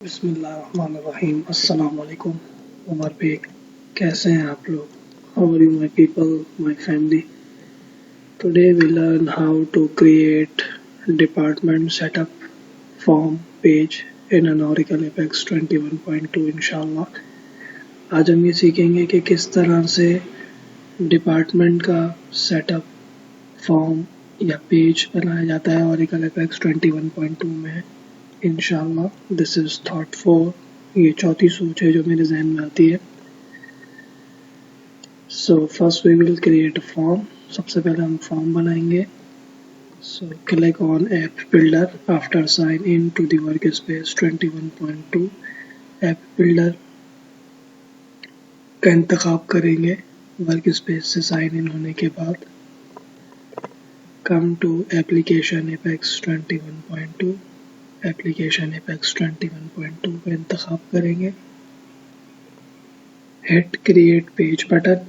बिस्मिल्लाहिर्रहमानिर्रहीम। अस्सलाम वालेकुम उमर बेग, कैसे हैं आप लोग? How are you my people, my family? Today we learn how to create department setup form page in an Oracle APEX 21.2 इंशाल्लाह। आज हम ये सीखेंगे कि किस तरह से डिपार्टमेंट का सेटअप फॉर्म या पेज बनाया जाता है ओरेकल एपेक्स 21.2 में। इंशाल्लाह दिस इज थॉट 4, ये चौथी सोच है जो मेरे जहन में आती है। So first we will create a form. सबसे पहले हम फॉर्म बनाएंगे। So click on app builder after sign in to the workspace 21.2। App builder का इंतखाब करेंगे वर्क स्पेस से साइन इन होने के बाद। Come to application APEX 21.2। Application APEX 21.2 का इंतखाब करेंगे। Hit create page button.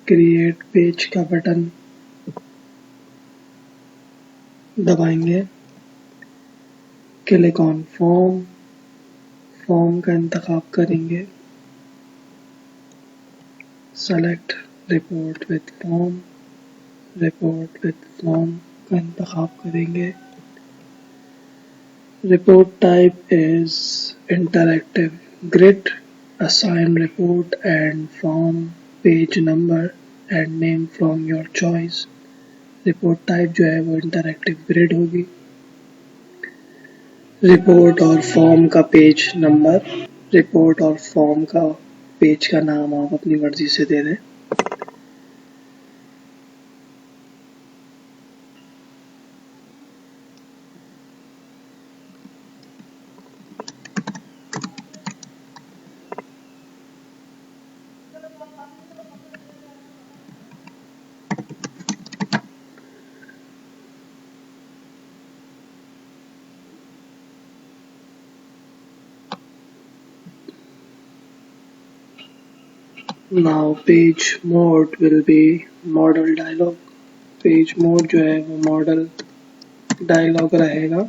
Create page का बटन दबाएंगे। Click on form. फॉर्म का इंतखाब करेंगे। Select report with form. Report with form का इंतखाब करेंगे। Report type is interactive grid. Assign report and form page number and name from your choice। Report type जो है वो इंटरैक्टिव ग्रिड होगी। रिपोर्ट और फॉर्म का पेज नंबर, रिपोर्ट और फॉर्म का पेज का नाम आप अपनी मर्जी से दे दें। Now page mode will be model dialog। Page mode जो है वो मॉडल डायलॉग रहेगा।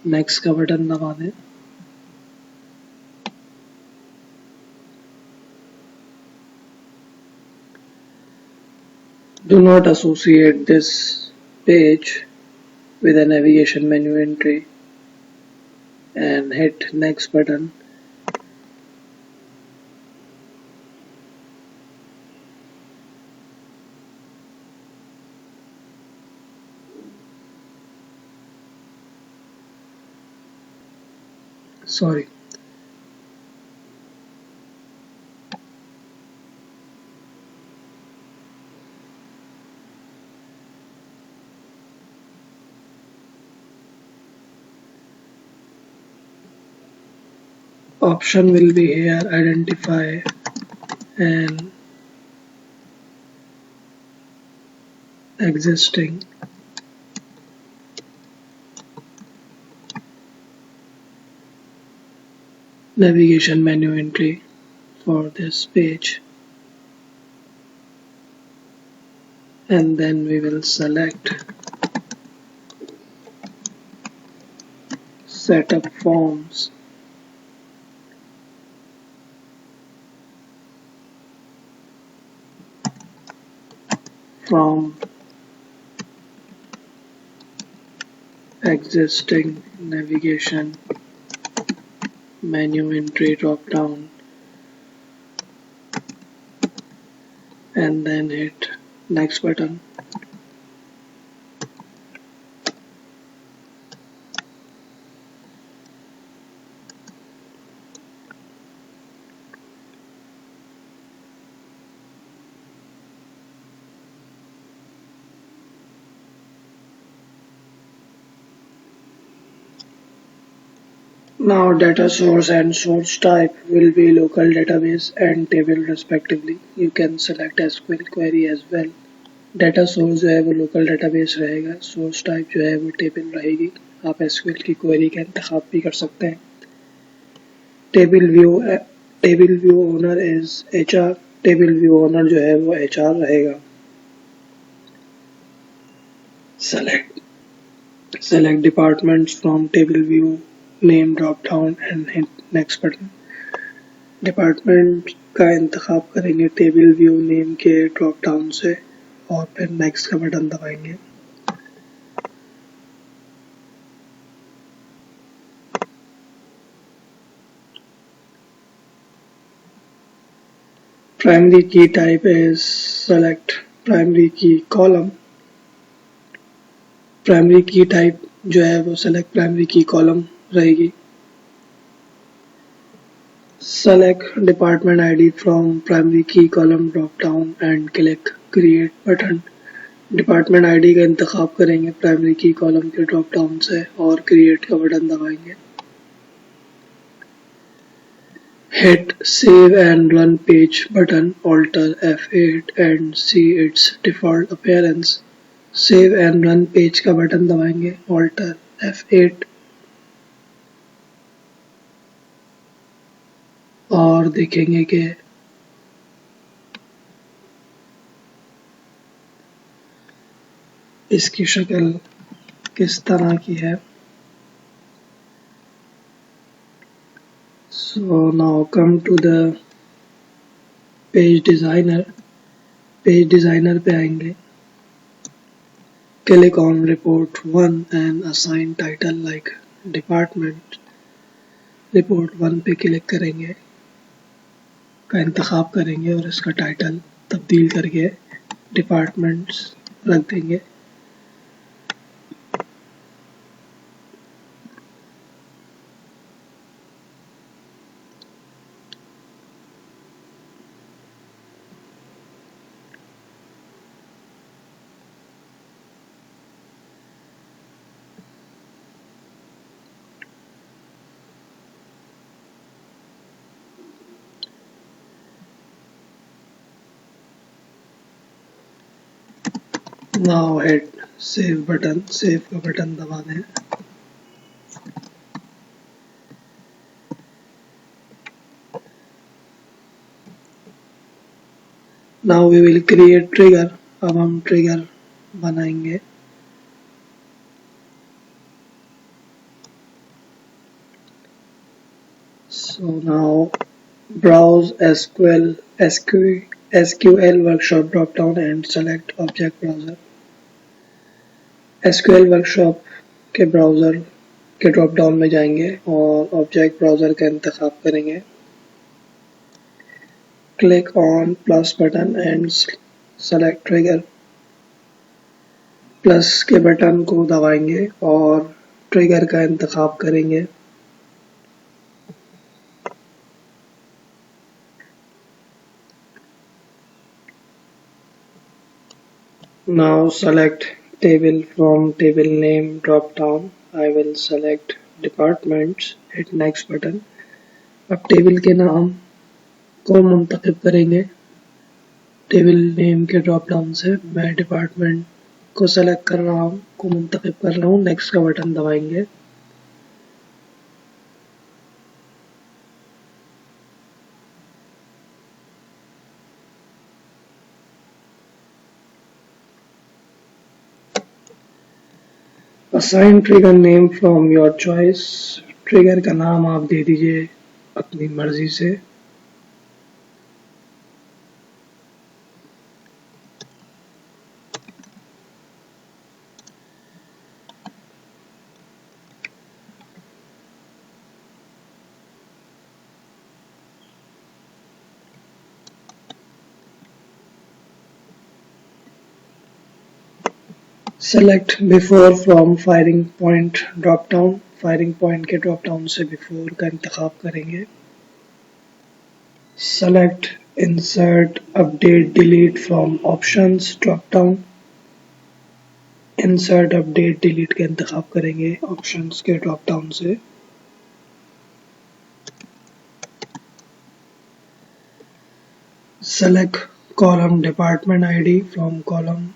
नेक्स्ट का बटन दबा दें। Do not associate this page with a navigation menu entry and hit next button। Sorry। Option will be here, identify an existing navigation menu entry for this page, and then we will select setup forms from existing navigation menu entry drop down and then hit next button। Now data source and source type will be local database and table respectively। You can select SQL query as well। Data source जो है वो local database रहेगा। source type जो है वो table रहेगी। आप SQL की query का इंतखाब भी कर सकते हैं। table view owner is HR। table view owner जो है वो HR रहेगा। select departments from table view name drop down and hit next button. Department का इंतखाब करेंगे टेबल व्यू नेम के ड्रॉप डाउन से और फिर नेक्स्ट का बटन दबाएंगे। प्राइमरी की टाइप इज सेलेक्ट प्राइमरी की कॉलम। प्राइमरी की टाइप जो है वो सेलेक्ट प्राइमरी की कॉलम रहेगी। Select department ID from primary key column drop down and click create button। Department ID का इंतखाब करेंगे प्राइमरी की कॉलम के ड्रॉप डाउन से और क्रिएट का बटन दबाएंगे। Hit save and run page button, alter F8 and see its default appearance। Save and run page का बटन दबाएंगे, alter F8 और देखेंगे कि इसकी शक्ल किस तरह की है। So now come to the page designer। Page designer पे आएंगे, click on report 1 and assign title like department। report 1 पे क्लिक करेंगे, का इंतखाब करेंगे और इसका टाइटल तब्दील करके डिपार्टमेंट्स रख देंगे। Now hit save button, save का बटन दबा दें। Now we will create trigger। अब हम ट्रिगर बनाएंगे। So now browse SQL workshop drop down and select object browser। SQL workshop के ब्राउज़र के ड्रॉप डाउन में जाएंगे और ऑब्जेक्ट ब्राउज़र का इंतखाब करेंगे। Click on plus button and select trigger. Plus के बटन को दबाएंगे और ट्रिगर का इंतखाब करेंगे। Now select table from table name drop down। I will select departments, hit next button। अब टेबल के नाम को मुंतखब करेंगे टेबल नेम के ड्रॉप डाउन से। मैं डिपार्टमेंट को सेलेक्ट कर रहा हूँ, को मुंतखब कर रहा हूँ, नेक्स्ट का बटन दबाएंगे। Assign trigger name from your choice। Trigger का नाम आप दे दीजिए अपनी मर्जी से। Select before from firing point drop down। Firing point के ड्रॉप डाउन से बिफोर का इंतखाब करेंगे। Select insert update delete from options drop down। insert update delete का इंतखाब करेंगे ऑप्शंस के ड्रॉप डाउन से। Select column department ID from column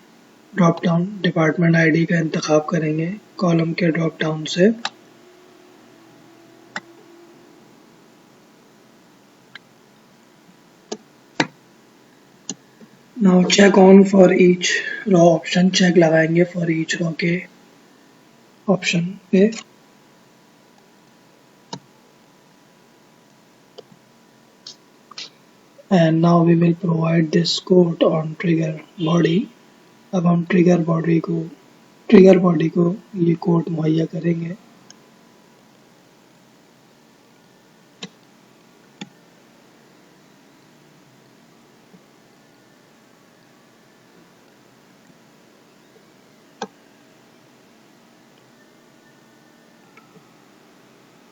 drop down. Department ID का इंतखाब करेंगे कॉलम के ड्रॉप डाउन से। Now check on for each row option. Check लगाएंगे फॉर ईच रो के ऑप्शन पे। and now we will provide this quote on trigger body. अब हम ट्रिगर बॉडी को ये कोड मुहैया करेंगे.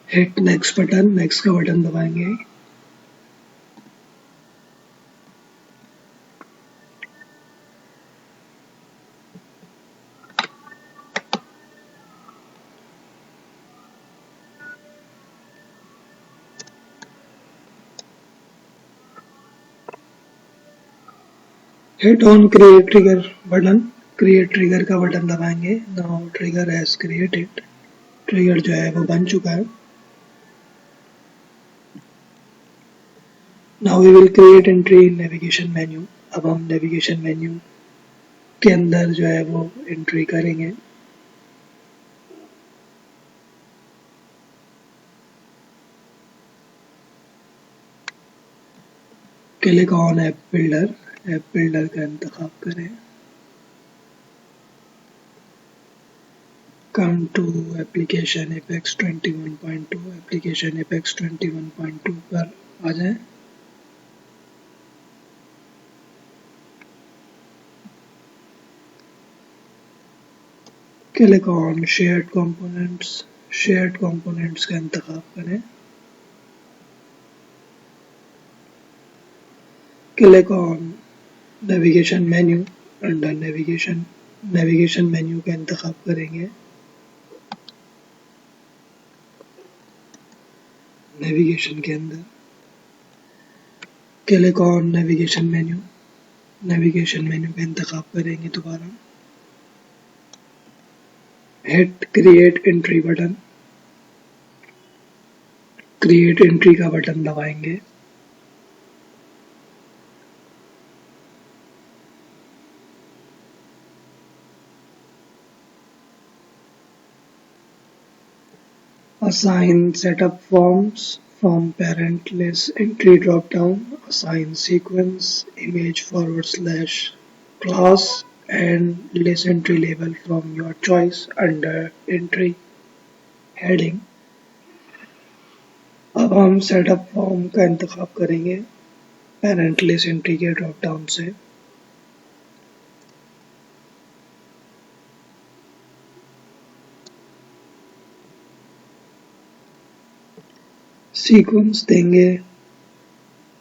हिट नेक्स्ट बटन, नेक्स्ट का बटन दबाएंगे. Hit on create trigger button, create trigger का बटन दबाएंगे. Now trigger has created, trigger जो है वो बन चुका है. Now we will create entry in navigation menu. अब हम नेविगेशन मेन्यू के अंदर जो है वो एंट्री करेंगे. Click on app builder, app builder का इंतखाब करें. Come to application APEX 21.2, application APEX 21.2 पर आ जाएं. Click on shared components, shared components का इंतखाब करें. Click on navigation menu, under navigation menu का इंतखाब करेंगे. नेविगेशन के अंदर click on navigation menu, navigation menu का इंतखाब करेंगे. दोबारा hit create entry button, create entry का बटन दबाएंगे. Assign setup forms from parent list entry drop down. Assign sequence image / class and list entry label from your choice under entry heading. अब हम setup form का इंतखाब करेंगे parent list entry के drop down से. Sequence देंगे,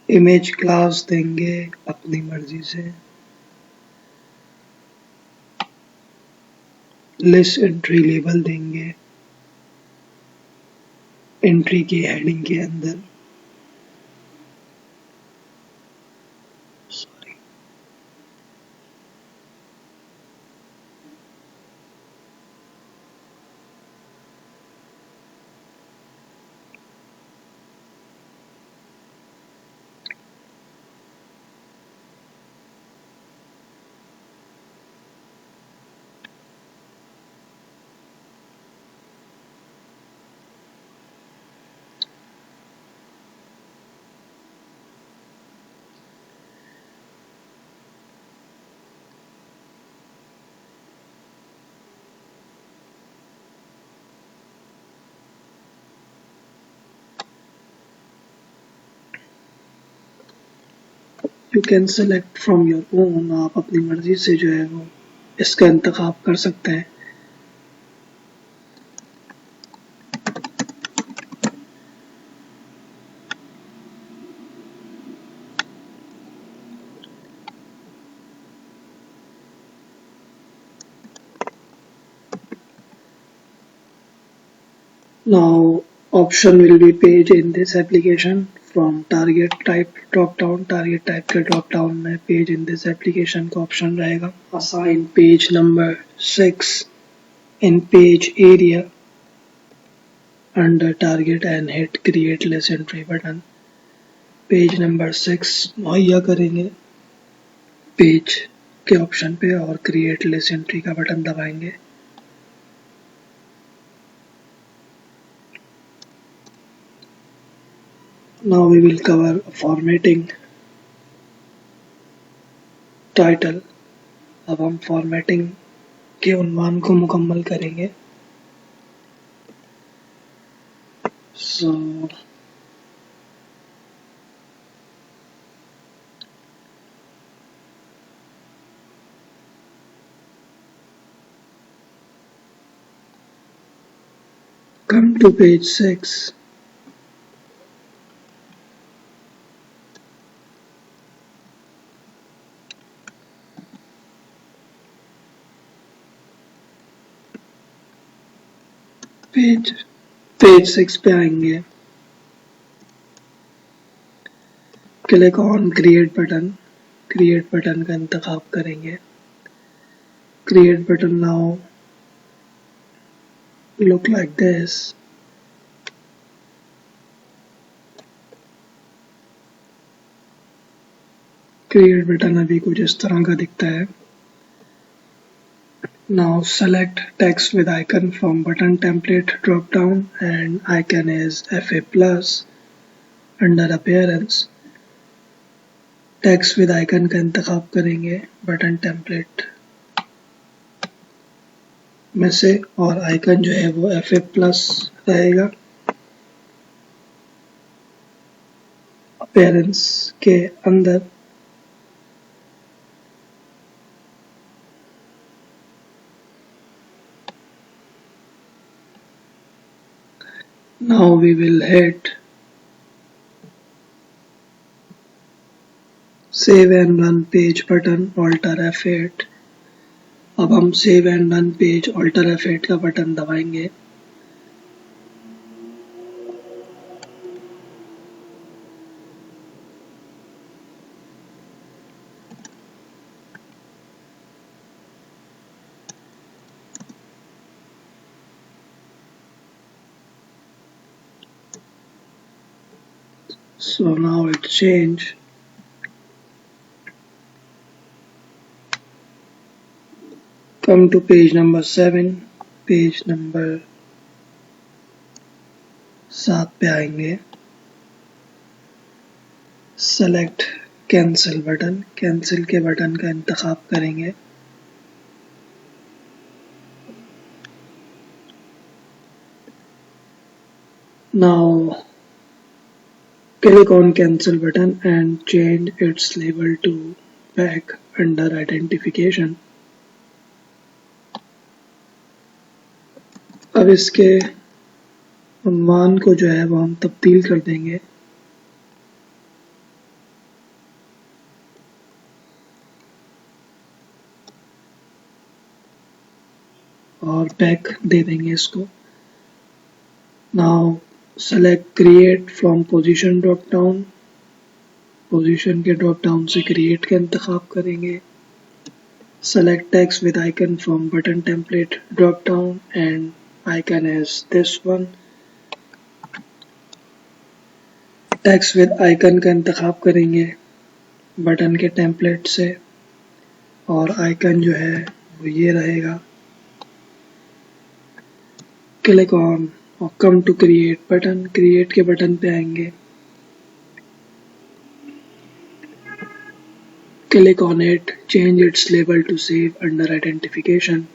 image class देंगे अपनी मर्जी से. लिस्ट एंट्री लेबल देंगे एंट्री की हेडिंग के अंदर. You can select from your own, आप अपनी मर्जी से जो है वो इसका इंतखाब कर सकते हैं. Now option will be page in this application. From target type drop down, target type के drop down में page in this application का option रहेगा. Assign page number 6 in page area under target and hit create list entry button. Page number 6 मुहैया करेंगे page के option पे और create list entry का बटन दबाएंगे. Now we will cover formatting. Title. अब हम फॉर्मेटिंग के उन्वान को मुकम्मल करेंगे। सो come to page 6. पेज 6 पे आएंगे। Click on create button. Create button का इंतखाब करेंगे। Create button now look like this. Create button अभी कुछ इस तरह का दिखता है। Now select text with icon from button template drop down and icon is FA plus under appearance. text with icon का इंतखाब करेंगे बटन टेम्पलेट में से और आइकन जो है वो FA प्लस रहेगा अपीयरेंस के अंदर। Now we will hit save and run page button Alt F8। अब हम save and run page Alt F8 का बटन दबाएंगे। So now it change। Come to page number 7। Page number 7 पे आएंगे। Select cancel button. Cancel के button का इंतखाब करेंगे। Now click on cancel button and change its label to back under identification। अब इसके उन्वान को जो है वो हम तब्दील कर देंगे और बैक दे देंगे इसको। Now select create from position drop down. Position के ड्रॉप डाउन से क्रिएट का इंतखाब करेंगे। Select text with icon from button template drop down and icon is this one। Text with icon का इंतखाब करेंगे बटन के टेम्पलेट से और आइकन जो है वो ये रहेगा। क्लिक ऑन और come to create button. Create के बटन पे आएंगे। Click on it, change its label to save under identification.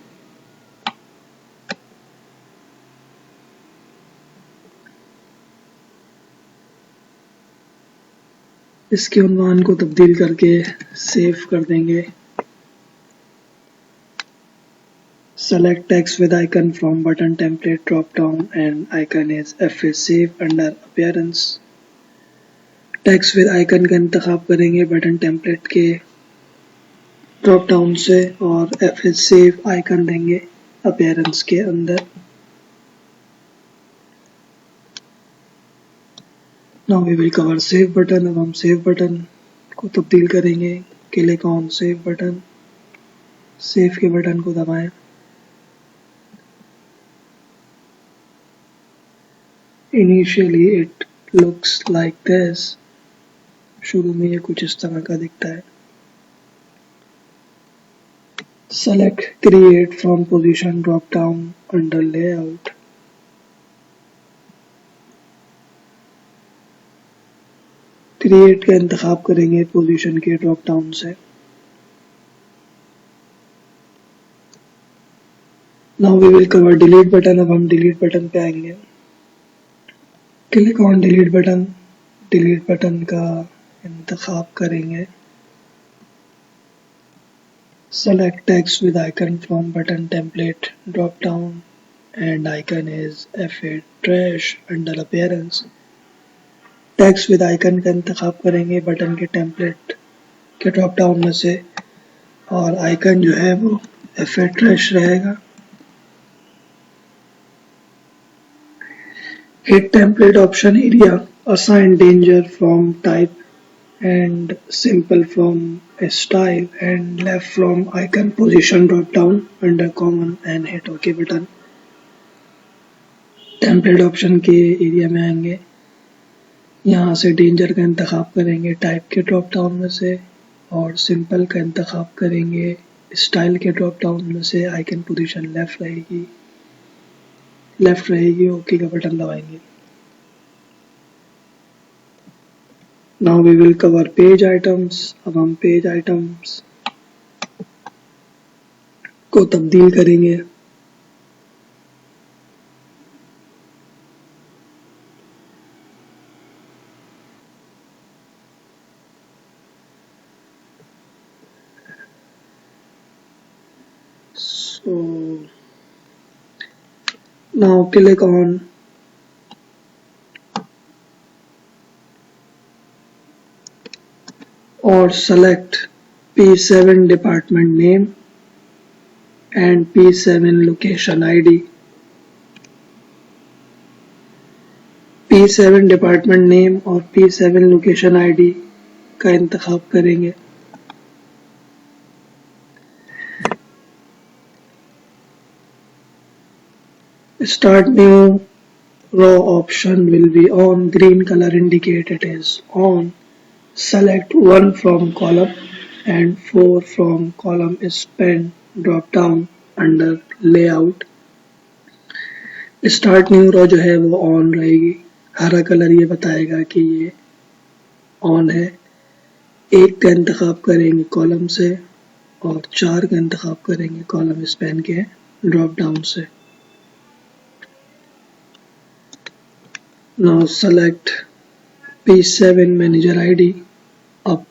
इसके उन्वान को तब्दील करके सेव कर देंगे। Select text with icon from button template drop down and icon is FA save under appearance। text with icon का इंतखाब करेंगे बटन टेम्पलेट के ड्रॉप डाउन से और FA save आइकन देंगे अपीयरेंस के अंदर। Now we will cover save button। अब हम सेव बटन को तब्दील करेंगे। Click on save button. Save के बटन को दबाएं। Initially it looks like this। शुरू में ये कुछ इस तरह का दिखता है। Select create from position drop down under layout। Create का इंतखाब करेंगे पोजीशन के ड्रॉप डाउन से। Now we will cover delete button. अब हम डिलीट बटन पे आएंगे। Click on delete button. Delete button का इंतखाब करेंगे। Select text with icon from button template drop down and icon is F8 trash under appearance। Text with icon का इंतखाब करेंगे बटन के टेम्पलेट के ड्रॉप डाउन में से और आइकन जो है वो F8 ट्रैश रहेगा। Hit template option area, assign danger from type and simple from style and left from icon position drop down under common and hit OK button. Template option के area में आएंगे। यहाँ से danger का इंतखाब करेंगे type के ड्रॉप डाउन में से और सिंपल का इंतखाब करेंगे स्टाइल के ड्रॉप डाउन में से। आइकन पोजीशन लेफ्ट रहेगी। ओके का बटन दबाएंगे। Now we will cover page items. अब हम पेज आइटम्स को तब्दील करेंगे। So now click on or select P7 department name and P7 location ID। P7 department name और P7 location ID का इंतखाब करेंगे। Start new row option will be on, green color indicate it is on। Select 1 from column and 4 from column span drop down under layout। Start new row जो है वो on रहेगी। हरा colour ये बताएगा कि ये on है। 1 का इंतखाब करेंगे कॉलम से और 4 का इंतखाब करेंगे कॉलम स्पैन के ड्रॉप डाउन से। Now select P7 manager ID। अब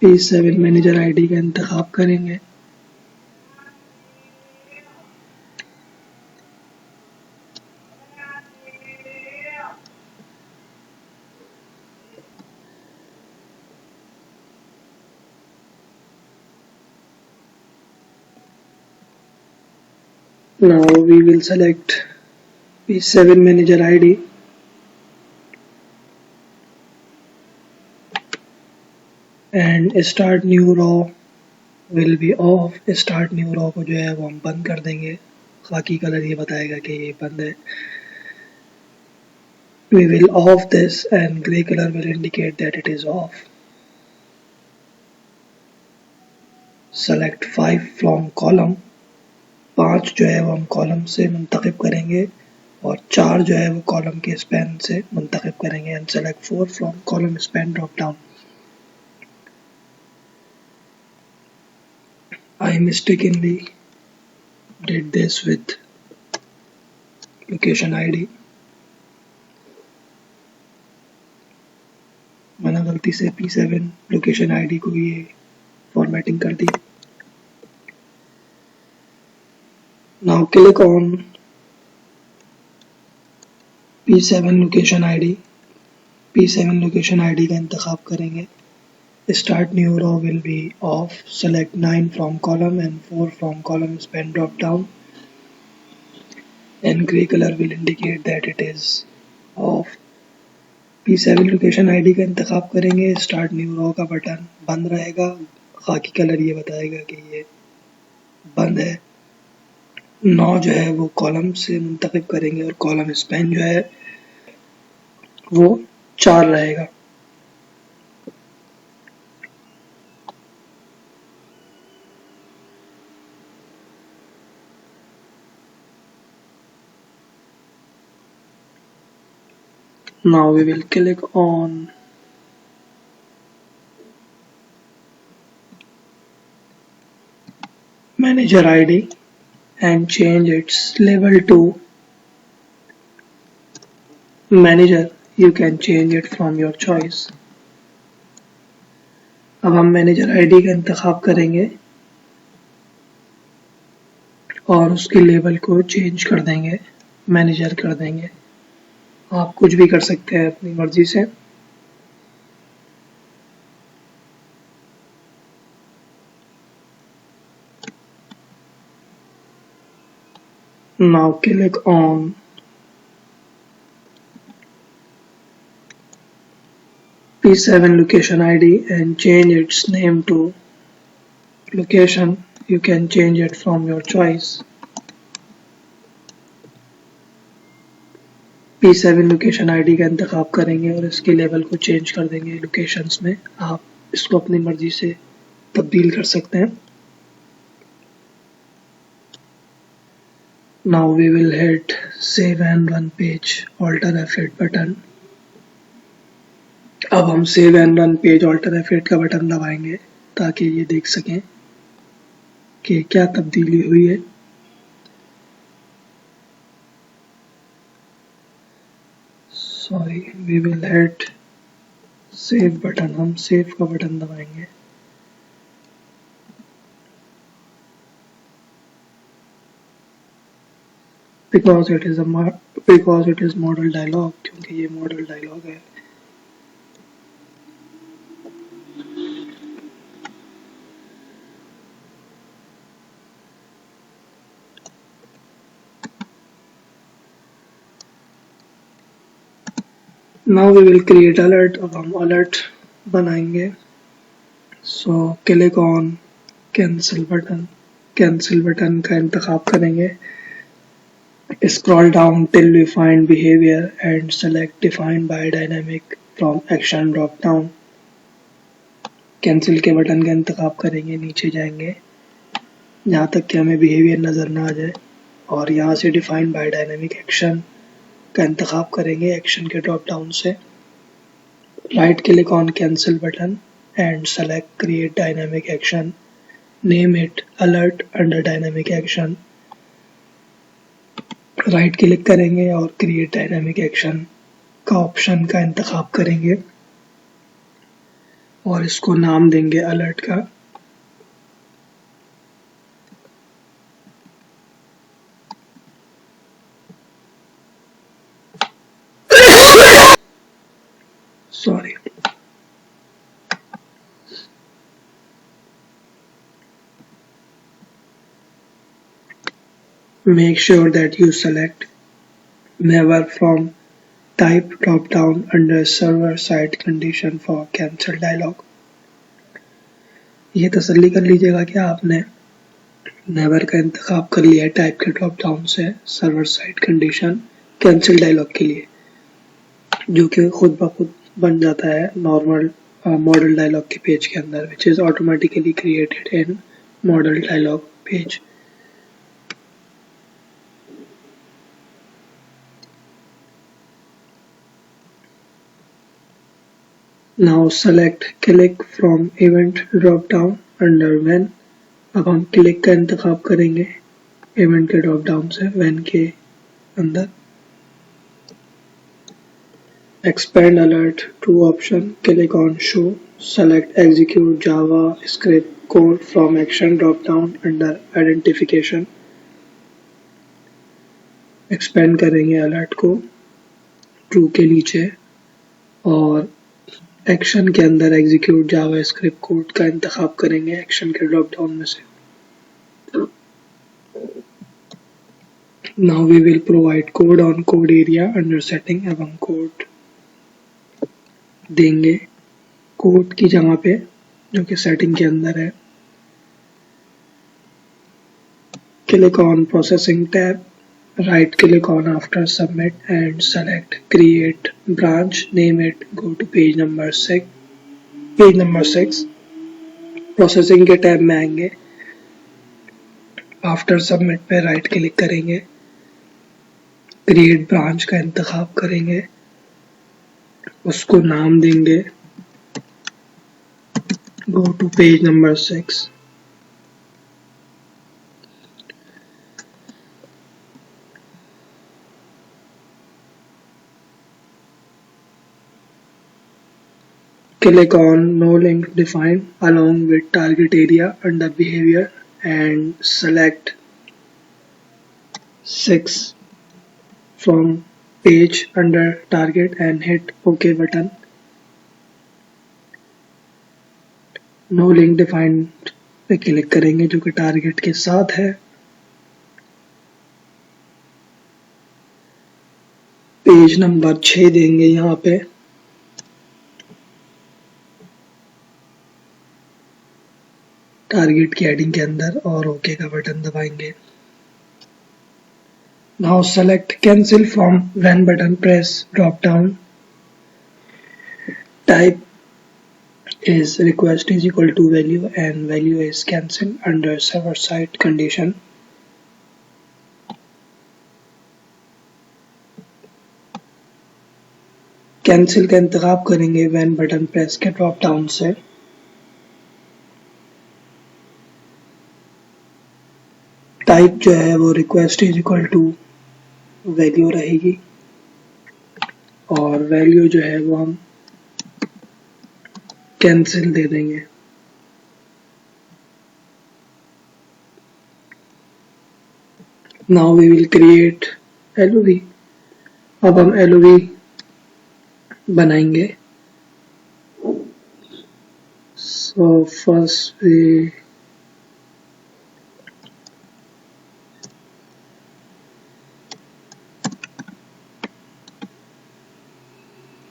P7 manager ID का इंतखाब करेंगे। Now we will select P7 manager ID and start new row will be off। start new row को जो है वो हम बंद कर देंगे। खाकी कलर ये बताएगा कि ये बंद है। We will off this and grey color will indicate that it is off। Select 5 from column। 5 जो है वो हम कॉलम से मुंतखब करेंगे और 4 जो है वो कॉलम के स्पैन से मुंतखब करेंगे। And select 4 from column span drop down. I mistakenly did this with location ID। मैंने गलती से P7 लोकेशन ID को ये फॉर्मेटिंग कर दी। Now click on P7 location ID। P7 location ID का इंतखाब करेंगे। Start new row will be off। Select 9 from column and 4 from column span drop down and grey color will indicate that it is off। P7 location ID का इंतखाब करेंगे। Start new row का button बंद रहेगा। खाकी colour ये बताएगा कि ये बंद है। 9 जो है वो कॉलम से मुंतखब करेंगे और कॉलम स्पैन जो है वो 4 रहेगा। Now we will click on manager ID and change its label to manager. You can change it from your choice. अब हम मैनेजर आईडी का इंतखाब करेंगे और उसके लेबल को चेंज कर देंगे, मैनेजर कर देंगे। आप कुछ भी कर सकते हैं अपनी मर्जी से। Now click on P7 location ID and change its name to location. You can change it from your choice. P7 location ID का इंतखाब करेंगे और इसके लेवल को चेंज कर देंगे लोकेशंस में। आप इसको अपनी मर्जी से तब्दील कर सकते हैं। Now we will hit save and run page, alter F8 button. अब हम save and run page alter F8 का बटन दबाएंगे ताकि ये देख सकें कि क्या तब्दीली हुई है। Sorry, we will hit save button. हम सेव का बटन दबाएंगे। because it is modal dialog, क्योंकि ये मॉडल डायलॉग है। Now we will create alert। अब हम अलर्ट बनाएंगे। So click on cancel button। Cancel button का इंतखाब करेंगे। Scroll down till we find behavior and select define by dynamic from action drop down। Cancel के button का इंतखाब करेंगे, नीचे जाएंगे यहाँ तक कि हमें बिहेवियर नज़र ना आ जाए और यहाँ से डिफाइन बाय डायनामिक एक्शन का इंतखाब करेंगे। एक्शन के ड्रॉप डाउन से right click on cancel button and select create dynamic action, name it alert under dynamic action. Right click करेंगे और क्रिएट डायनामिक एक्शन का ऑप्शन का इंतखाब करेंगे और इसको नाम देंगे अलर्ट का। Sorry. Make sure that you select never from type drop down under server side condition for cancel dialog। ये तसल्ली कर लीजिएगा कि आपने नेवर का इंतखाब कर लिया है टाइप के ड्रॉप डाउन से server side condition cancel dialog के लिए, जो कि खुद ब खुद बन जाता है नॉर्मल मॉडल डायलॉग के पेज के अंदर, which is automatically created in modal dialog page. Now select click from event drop down under when। अब हम क्लिक का इंतखाब करेंगे इवेंट के ड्रॉप डाउन से when के अंदर। Expand alert to option, click on show, select execute JavaScript code from action drop down under identification। expand करेंगे अलर्ट को ट्रू के नीचे और एक्शन के अंदर एग्जीक्यूट जावास्क्रिप्ट कोड का इंतखाब करेंगे एक्शन के ड्रॉप डाउन में से। Now we will provide code on code area under setting. अब हम कोड देंगे कोड की जगह पे जो कि सेटिंग के अंदर है। Click on processing tab, right click on after submit and select create branch, name it, go to page number 6। Processing के टैब में आएंगे, आफ्टर सबमिट पे राइट क्लिक करेंगे, क्रिएट ब्रांच का इंतखाब करेंगे, उसको नाम देंगे go to page number 6। Click on no link defined along with target area under behavior and select 6 from page under target and hit OK button. No link defined पे click करेंगे जो कि टारगेट के साथ है। पेज नंबर 6 देंगे यहाँ पे। टारगेट की हेडिंग के अंदर और ओके का बटन दबाएंगे। Now select cancel from when button press drop down. Type is request is equal to value and value is cancelled under server side condition. Cancel का इंतखाब करेंगे when बटन प्रेस के drop down से। Type जो है वो request is equal to value रहेगी और वैल्यू जो है वो हम कैंसिल दे देंगे। Now we will create LOV। अब हम LOV बनाएंगे। So first we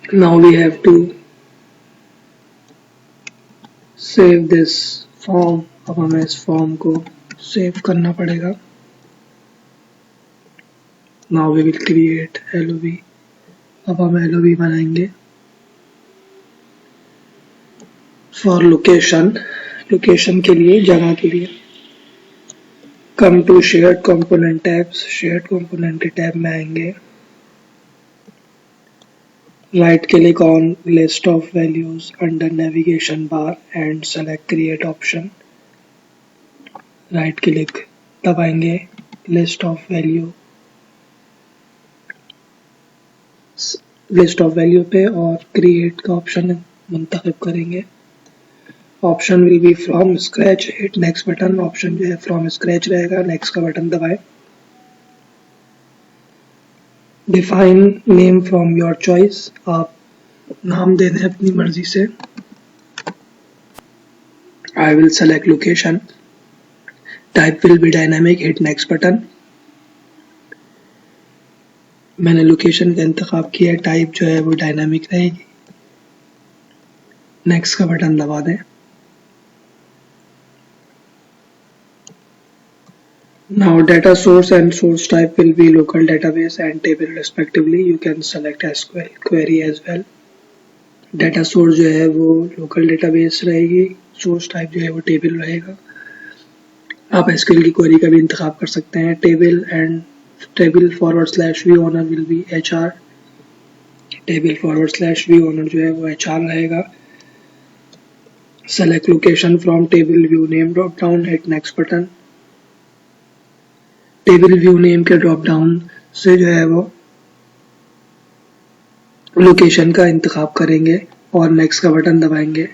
now we have to save this form। अब हमें इस फॉर्म को सेव करना पड़ेगा। now we will create LOV। अब हम LOV बनाएंगे। फॉर लोकेशन के लिए, जगह के लिए come to shared component tabs। shared component के टैब में आएंगे। Right click on list of values under navigation bar and select create option। right click दबाएंगे list of value पे और create का ऑप्शन मुंतखब करेंगे। Option will be from scratch. Hit next button. Option जो है फ्रॉम स्क्रैच रहेगा। Next का बटन दबाएं। Define name from your choice. आप नाम दे दें अपनी मर्जी से। I will select location. Type will B dynamic. Hit next button. मैंने लोकेशन का इंतखाब किया। टाइप जो है वो डायनामिक रहेगी। नेक्स्ट का बटन दबा दें। Now data source and source type will be local database and table respectively. You can select SQL query as well. Data source जो है वो local database रहेगी। source type जो है वो table रहेगा। आप SQL की query का भी इंतखाब कर सकते हैं। table /view owner will be HR। table /view owner जो है वो HR रहेगा। select location from table view name drop down। hit next button। Table view name के ड्रॉप डाउन से जो है वो लोकेशन का इंतखाब करेंगे और नेक्स्ट का बटन दबाएंगे।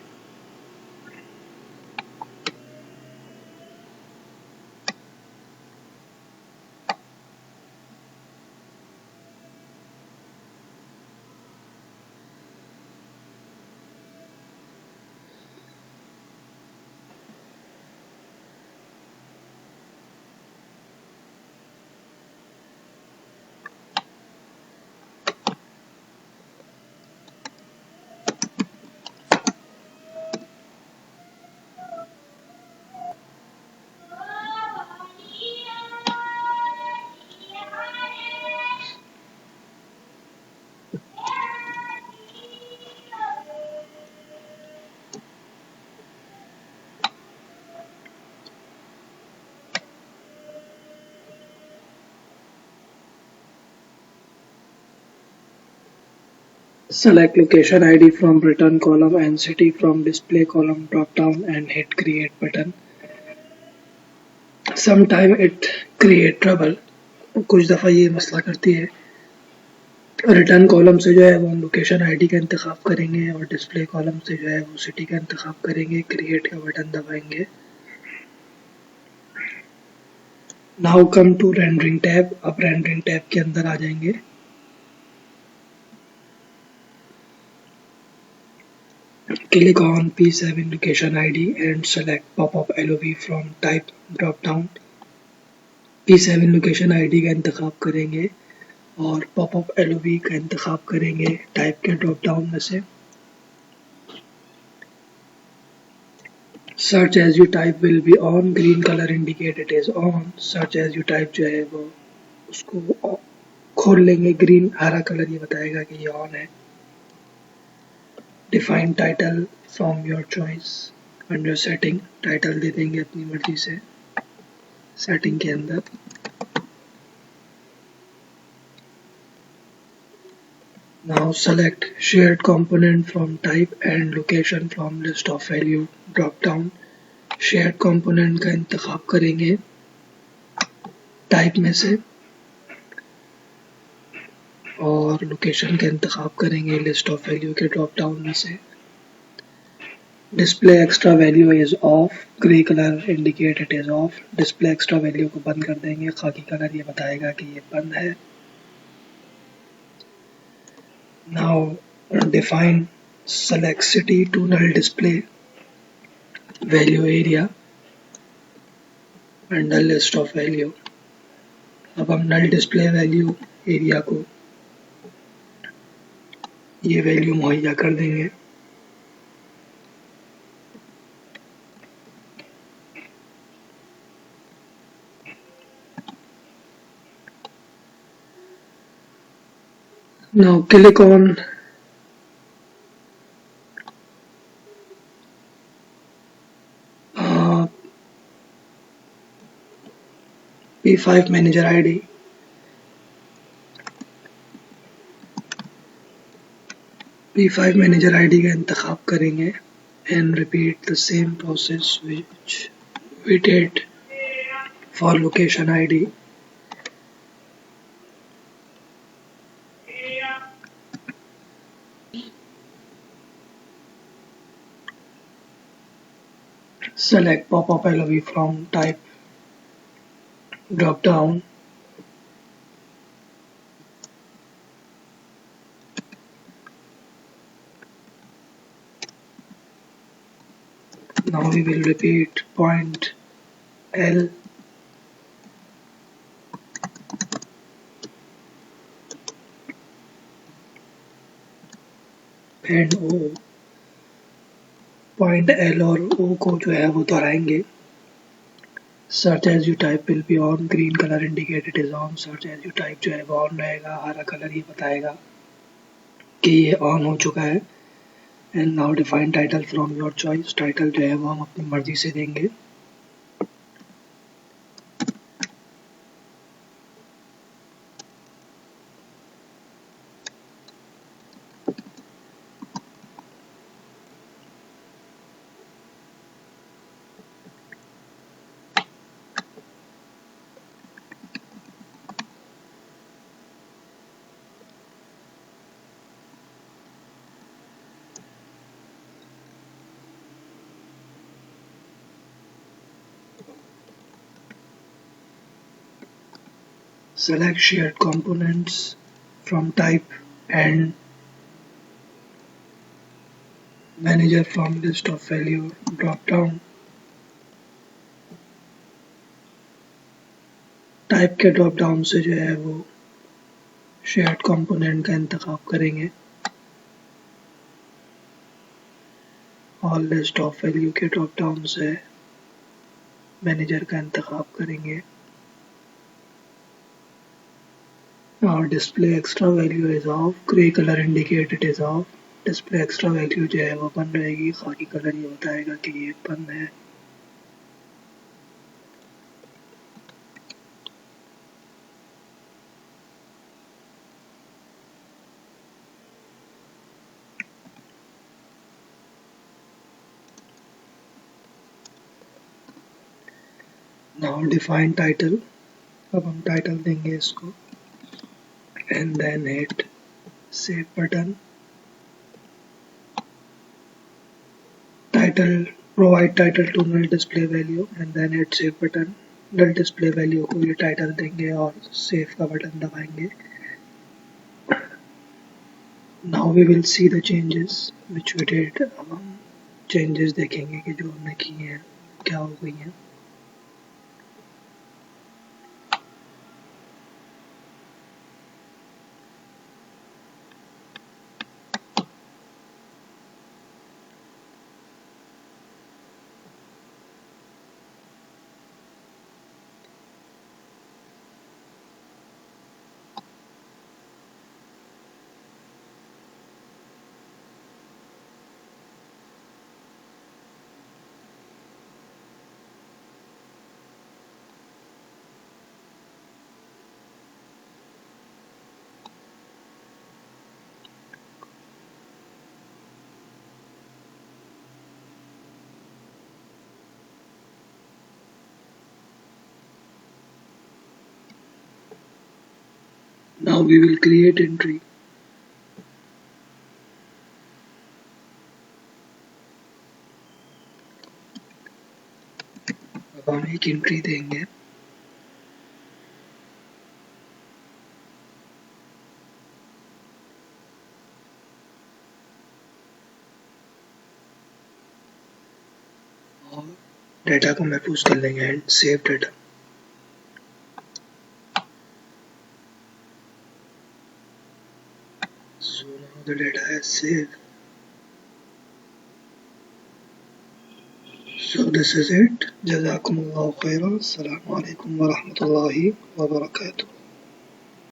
Select location ID from return column and city from display column drop down and hit create button। Sometime it create trouble। कुछ दफ़ा ये मसला करती है। रिटर्न कॉलम से जो है वो हम लोकेशन आईडी का इंतखाब करेंगे और डिस्प्ले कॉलम से जो है वो सिटी का इंतखाब करेंगे। क्रिएट का बटन दबाएंगे। Now come to rendering tab. अब रेंडरिंग टैब के अंदर आ जाएंगे। Click on P7 location ID and select pop-up LOB from type drop down। P7 location ID का इंतखाब करेंगे और पॉपअप LOB का इंतखाब करेंगे टाइप के ड्रॉप डाउन में से। Search as you type will be on, green colour indicate it is on. Search as you type जो है वो उसको खोल लेंगे, ग्रीन हरा कलर ये बताएगा कि ये ऑन है। Define title from your choice under setting. Title दे देंगे अपनी मर्जी से सेटिंग के अंदर। Now select shared component from type and location from list of value drop down। shared component का इंतखाब करेंगे टाइप में से और लोकेशन का इंतखाब करेंगे लिस्ट ऑफ वैल्यू के ड्रॉप डाउन में से। Display extra value is of, grey colour indicate it is of. Display extra value को बंद कर देंगे, खाकी कलर ये बताएगा कि ये बंद है। Now define select city to null display value area under list of value। अब हम null display value area को ये वैल्यू मुहैया कर देंगे। Now click on P5 manager ID। P5 manager ID का इंतखाब करेंगे and repeat the same process which we did for location ID। Select pop-up LOB from type drop down। Now we will repeat point L and O। Point L और O को जो है वो दोहराएंगे। Search as you type will be on, green colour indicate it is on. Search as you type जो है वो on रहेगा, हरा कलर ये बताएगा कि ये ऑन हो चुका है। And now define title from your choice. Title जो है वो हम अपनी मर्जी से देंगे। Select shared components from type and manager from list of value drop down। Type के ड्रॉप डाउन से जो है वो शेयर्ड कंपोनेंट का इंतखाब करेंगे और लिस्ट ऑफ वैल्यू के ड्रॉप डाउन से मैनेजर का इंतखाब करेंगे और display extra value is of, grey colour indicate it is of. Display extra value जो है वो बंद रहेगी, खाकी कलर ये बताएगा कि ये बंद है। Now define title. अब हम टाइटल देंगे इसको and then hit save button, title, provide title to null display value and then hit save button. null display value को ये title देंगे और save का बटन दबाएंगे. Now we will see the changes which we did. changes देखेंगे कि जो हमने किए हैं क्या हो गई हैं. Now we will create entry. अब हम एक एंट्री देंगे. और डेटा को महफूज कर लेंगे and save data. So now the data is saved. So this is it. Jazakumullahu khairan. Assalamu alaikum wa rahmatullahi wa barakatuh.